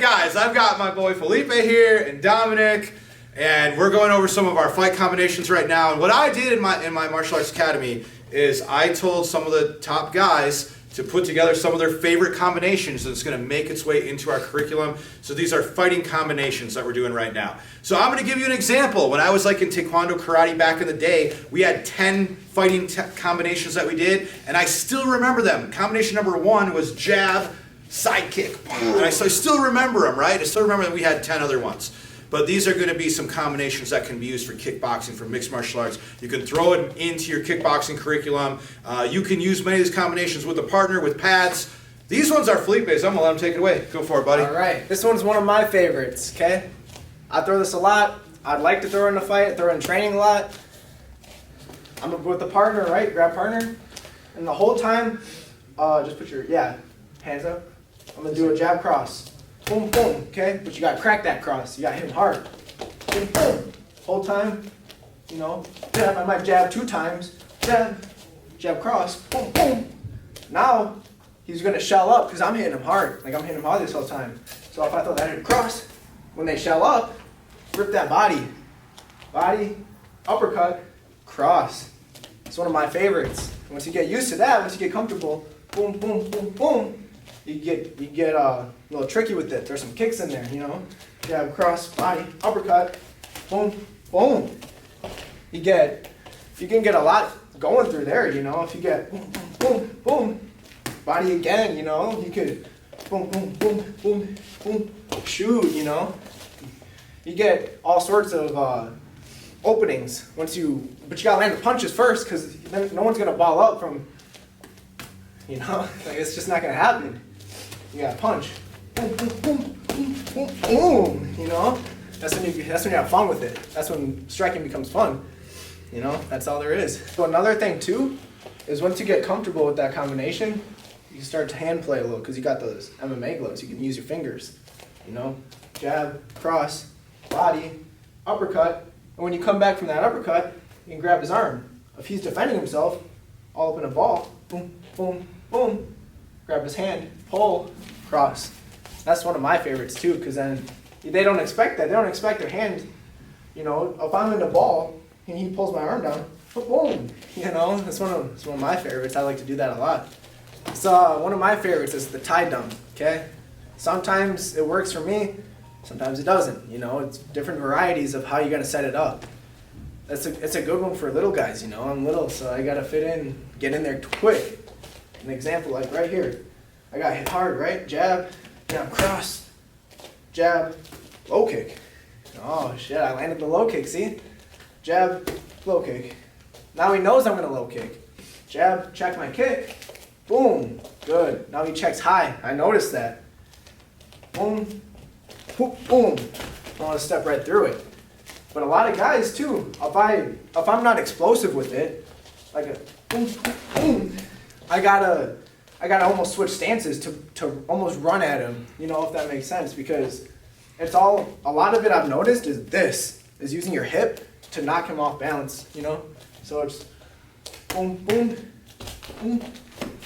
guys, I've got my boy Felipe here and Dominic, and we're going over some of our fight combinations right now. And what I did in my martial arts academy is I told some of the top guys to put together some of their favorite combinations that's going to make its way into our curriculum. So these are fighting combinations that we're doing right now. So I'm going to give you an example. When I was like in Taekwondo karate back in the day, we had 10 fighting combinations that we did, and I still remember them. Combination number 1 was jab, side kick. And I still remember them, right? I still remember that we had 10 other ones. But these are going to be some combinations that can be used for kickboxing, for mixed martial arts. You can throw it into your kickboxing curriculum. You can use many of these combinations with a partner, with pads. These ones are Felipe's. I'm going to let him take it away. Go for it, buddy. All right. This one's one of my favorites, okay? I throw this a lot. I'd like to throw it in a fight. I throw it in training a lot. I'm with the partner, right? Grab partner. And the whole time, just put your, hands up. I'm going to do a jab cross. Boom, boom, okay? But you got to crack that cross. You got to hit him hard. Boom, boom. Whole time, you know, jab. I might jab 2 times. Jab, jab cross. Boom, boom. Now, he's going to shell up because I'm hitting him hard. Like I'm hitting him hard this whole time. So if I throw that in cross, when they shell up, rip that body. Body, uppercut, cross. It's one of my favorites. Once you get used to that, once you get comfortable, boom, boom, boom, boom, you get a little tricky with it. There's some kicks in there, you know. Jab, cross, body, uppercut, boom, boom. You can get a lot going through there, you know. If you get boom, boom, boom, body again, you know. You could boom, boom, boom, boom, boom, shoot, you know. You get all sorts of openings but you gotta land the punches first, because then no one's gonna ball up from, you know, like it's just not gonna happen. You gotta punch. Boom, boom, boom, boom, boom, boom. You know? That's when you have fun with it. That's when striking becomes fun. You know? That's all there is. So another thing too is once you get comfortable with that combination, you can start to hand play a little, because you got those MMA gloves. You can use your fingers. You know? Jab, cross, body, uppercut. And when you come back from that uppercut, you can grab his arm. If he's defending himself, all up in a ball, boom, boom, boom, grab his hand, pull, cross. That's one of my favorites too, because then they don't expect that. They don't expect their hand, you know, if I'm in the ball and he pulls my arm down, boom, you know, it's one of my favorites. I like to do that a lot. So one of my favorites is the tie down, okay? Sometimes it works for me, sometimes it doesn't, you know, it's different varieties of how you're gonna set it up. It's a good one for little guys, you know, I'm little, so I gotta fit in, get in there quick. An example, like right here, I got hit hard, right? Jab, jab, cross, jab, low kick. Oh shit, I landed the low kick, see? Jab, low kick. Now he knows I'm gonna low kick. Jab, check my kick, boom, good. Now he checks high, I noticed that. Boom, boom, boom. I wanna step right through it. But a lot of guys too, if I'm not explosive with it, like a boom, boom, boom, I gotta almost switch stances to almost run at him, you know, if that makes sense, because a lot of it I've noticed is using your hip to knock him off balance, you know? So it's boom, boom, boom,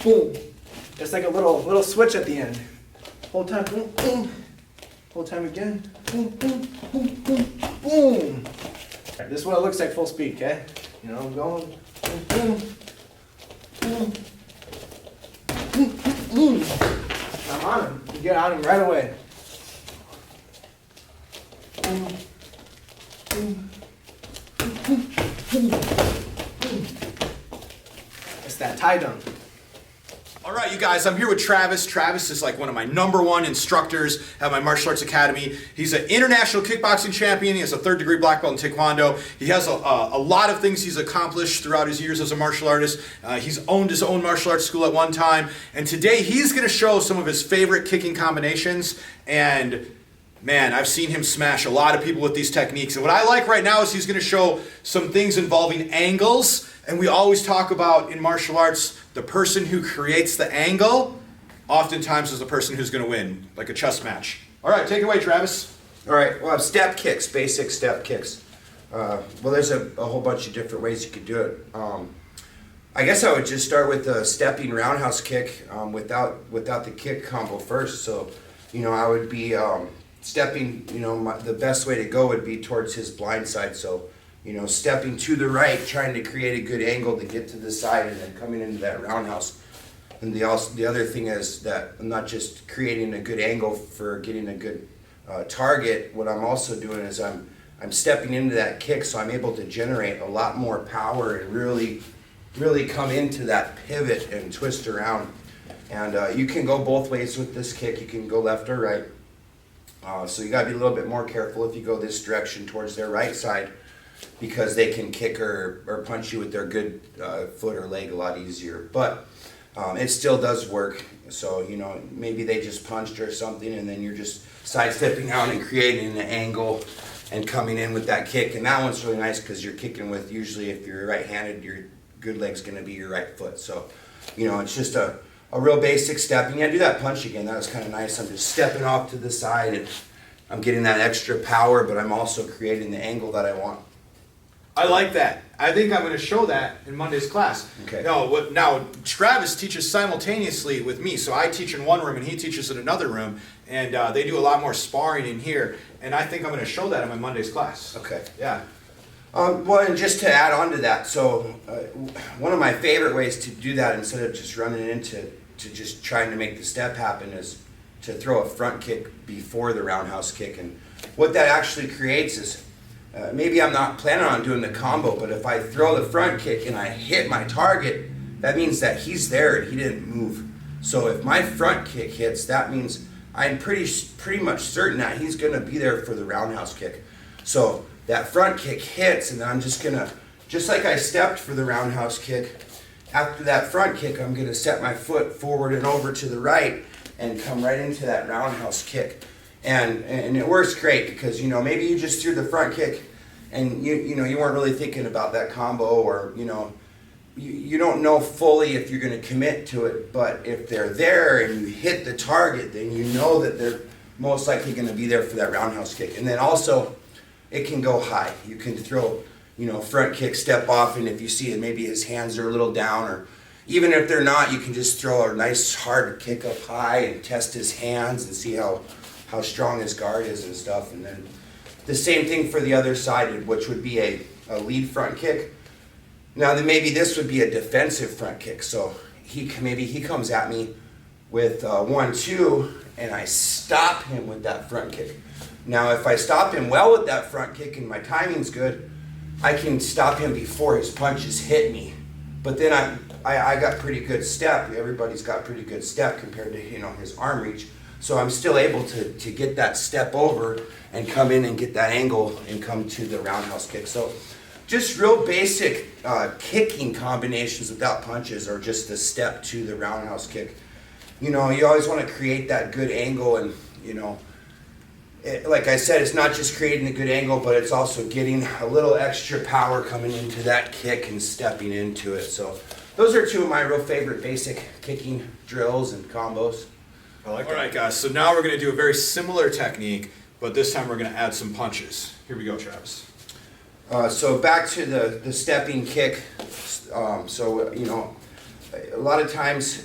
boom. It's like a little switch at the end. Whole time, boom, boom. Whole time again, boom, boom, boom, boom, boom. This is what it looks like full speed, okay? You know, I'm going, boom, boom, boom. I'm on him. You get on him right away. It's that tie down. All right, you guys, I'm here with Travis. Travis is like one of my #1 instructors at my martial arts academy. He's an international kickboxing champion. He has a 3rd degree black belt in Taekwondo. He has a lot of things he's accomplished throughout his years as a martial artist. He's owned his own martial arts school at one time. And today he's going to show some of his favorite kicking combinations. And man, I've seen him smash a lot of people with these techniques. And what I like right now is he's going to show some things involving angles. And we always talk about in martial arts, the person who creates the angle oftentimes is the person who's going to win, like a chess match. All right, take it away, Travis. All right, well, step kicks, basic step kicks. Well, there's a whole bunch of different ways you could do it. I guess I would just start with the stepping roundhouse kick without the kick combo first. So, I would be stepping, the best way to go would be towards his blind side. So, stepping to the right, trying to create a good angle to get to the side and then coming into that roundhouse. And the other thing is that I'm not just creating a good angle for getting a good target. What I'm also doing is I'm stepping into that kick, so I'm able to generate a lot more power and really come into that pivot and twist around. And you can go both ways with this kick. You can go left or right. So you got to be a little bit more careful if you go this direction towards their right side, because they can kick or punch you with their good foot or leg a lot easier. But it still does work. So, maybe they just punched or something, and then you're just sidestepping out and creating an angle and coming in with that kick. And that one's really nice because you're kicking with, usually if you're right-handed, your good leg's going to be your right foot. So, it's just a real basic stepping. Yeah, do that punch again. That was kind of nice. I'm just stepping off to the side, and I'm getting that extra power, but I'm also creating the angle that I want. I like that. I think I'm going to show that in Monday's class. Okay. Now, Travis teaches simultaneously with me, so I teach in one room and he teaches in another room, and they do a lot more sparring in here, and I think I'm going to show that in my Monday's class. Okay. Yeah. Well, and just to add on to that, so one of my favorite ways to do that, instead of just running into just trying to make the step happen, is to throw a front kick before the roundhouse kick. And what that actually creates is, maybe I'm not planning on doing the combo, but if I throw the front kick and I hit my target, that means that he's there and he didn't move. So if my front kick hits, that means I'm pretty much certain that he's going to be there for the roundhouse kick. So that front kick hits, and then I'm just going to, just like I stepped for the roundhouse kick, after that front kick, I'm going to set my foot forward and over to the right and come right into that roundhouse kick. And it works great because, maybe you just threw the front kick and you weren't really thinking about that combo, or, you don't know fully if you're going to commit to it, but if they're there and you hit the target, then you know that they're most likely going to be there for that roundhouse kick. And then also, it can go high. You can throw, front kick, step off, and if you see it, maybe his hands are a little down, or even if they're not, you can just throw a nice hard kick up high and test his hands and see how strong his guard is and stuff. And then the same thing for the other side, which would be a lead front kick. Now then, maybe this would be a defensive front kick. So maybe he comes at me with 1-2, and I stop him with that front kick. Now if I stop him well with that front kick and my timing's good, I can stop him before his punches hit me. But then I got pretty good step. Everybody's got pretty good step compared to his arm reach. So I'm still able to get that step over and come in and get that angle and come to the roundhouse kick. So just real basic kicking combinations without punches, or just the step to the roundhouse kick. You always want to create that good angle, and like I said, it's not just creating a good angle, but it's also getting a little extra power coming into that kick and stepping into it. So those are two of my real favorite basic kicking drills and combos. I like that. All right, guys, so now we're going to do a very similar technique, but this time we're going to add some punches. Here we go, Travis. So back to the stepping kick. A lot of times,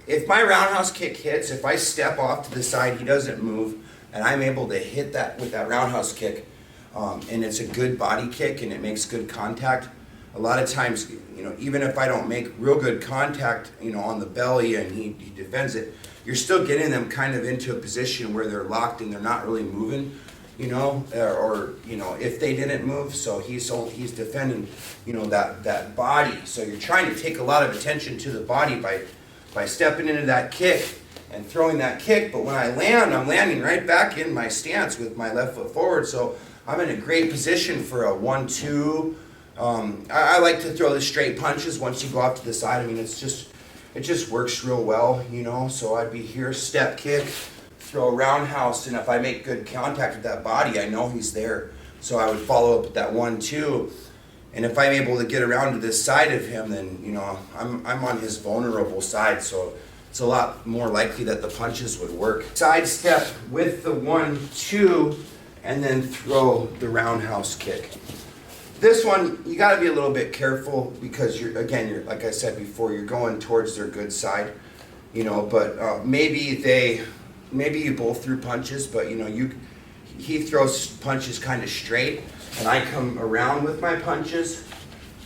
if my roundhouse kick hits, if I step off to the side, he doesn't move, and I'm able to hit that with that roundhouse kick, and it's a good body kick and it makes good contact. A lot of times, even if I don't make real good contact, on the belly and he defends it, you're still getting them kind of into a position where they're locked and they're not really moving, or if they didn't move, so he's defending, that body. So you're trying to take a lot of attention to the body by stepping into that kick and throwing that kick. But when I land, I'm landing right back in my stance with my left foot forward. So I'm in a great position for a 1-2. I like to throw the straight punches once you go off to the side. I mean, it just works real well, So I'd be here, step kick, throw a roundhouse, and if I make good contact with that body, I know he's there. So I would follow up with that 1-2. And if I'm able to get around to this side of him, then, I'm on his vulnerable side. So it's a lot more likely that the punches would work. Side step with the 1-2, and then throw the roundhouse kick. This one, you got to be a little bit careful because you're like I said before, you're going towards their good side, but maybe maybe you both threw punches, but you know, he throws punches kind of straight, and I come around with my punches,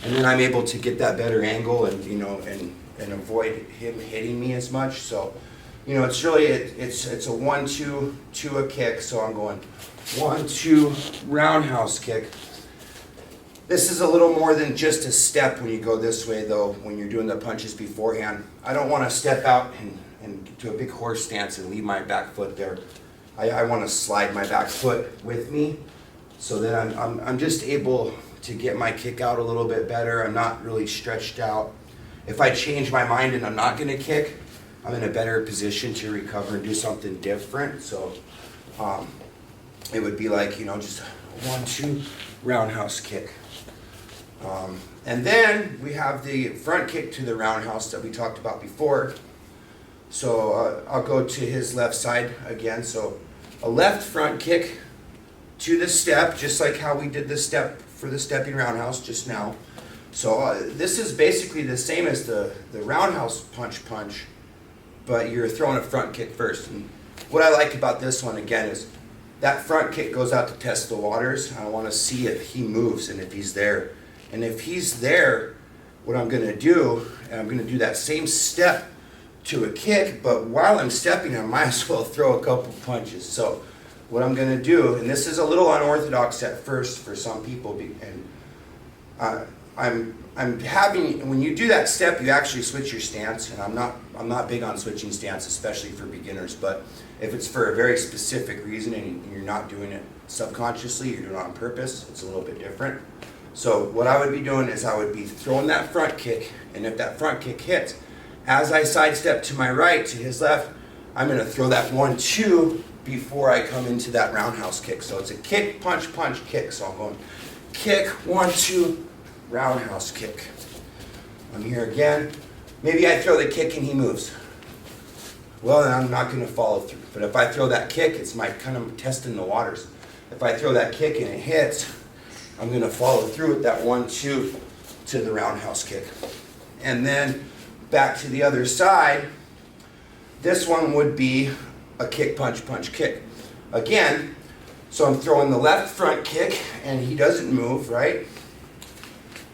and then I'm able to get that better angle and, you know, and avoid him hitting me as much. So, you know, it's really, it's a 1-2 to a kick. So I'm going 1-2 roundhouse kick. This is a little more than just a step when you go this way, though, when you're doing the punches beforehand. I don't want to step out and do a big horse stance and leave my back foot there. I want to slide my back foot with me, so that I'm just able to get my kick out a little bit better. I'm not really stretched out. If I change my mind and I'm not going to kick, I'm in a better position to recover and do something different. So it would be like, you know, just 1-2 roundhouse kick. And then we have the front kick to the roundhouse that we talked about before. So I'll go to his left side again. So a left front kick to the step, just like how we did the step for the stepping roundhouse just now. So this is basically the same as the roundhouse punch, but you're throwing a front kick first. And what I like about this one, again, is that front kick goes out to test the waters. I want to see if he moves and if he's there. And if he's there, what I'm going to do, and I'm going to do that same step to a kick, but while I'm stepping, I might as well throw a couple punches. So what I'm going to do, and this is a little unorthodox at first for some people, and I'm having, when you do that step, you actually switch your stance, and I'm not big on switching stance, especially for beginners, but if it's for a very specific reason and you're not doing it subconsciously, you're doing it on purpose, it's a little bit different. So what I would be doing is I would be throwing that front kick, and if that front kick hits, as I sidestep to my right, to his left, I'm going to throw that 1-2 before I come into that roundhouse kick. So it's a kick, punch, punch, kick. So I'm going kick, 1-2, roundhouse kick. I'm here again. Maybe I throw the kick and he moves. Well, then I'm not going to follow through. But if I throw that kick, it's my kind of testing the waters. If I throw that kick and it hits, I'm going to follow through with that 1-2 to the roundhouse kick. And then back to the other side, this one would be a kick, punch, punch, kick. Again, so I'm throwing the left front kick and he doesn't move, right?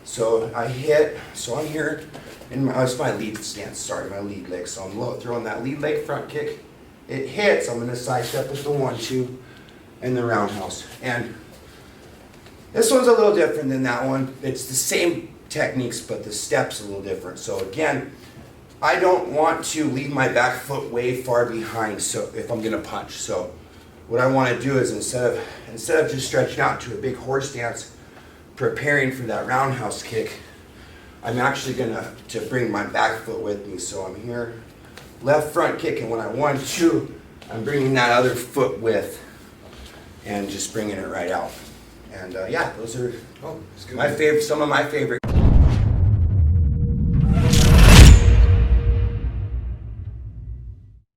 So I hit, so I'm here, and that's my lead stance, sorry, my lead leg. So I'm throwing that lead leg front kick. It hits, I'm going to sidestep with the 1-2 and the roundhouse. And this one's a little different than that one. It's the same techniques, but the step's a little different. So again, I don't want to leave my back foot way far behind, so if I'm going to punch. So what I want to do is instead of just stretching out to a big horse stance, preparing for that roundhouse kick, I'm actually going to bring my back foot with me. So I'm here, left front kick, and when I 1-2, I'm bringing that other foot with, and just bringing it right out. And yeah, those are some of my favorite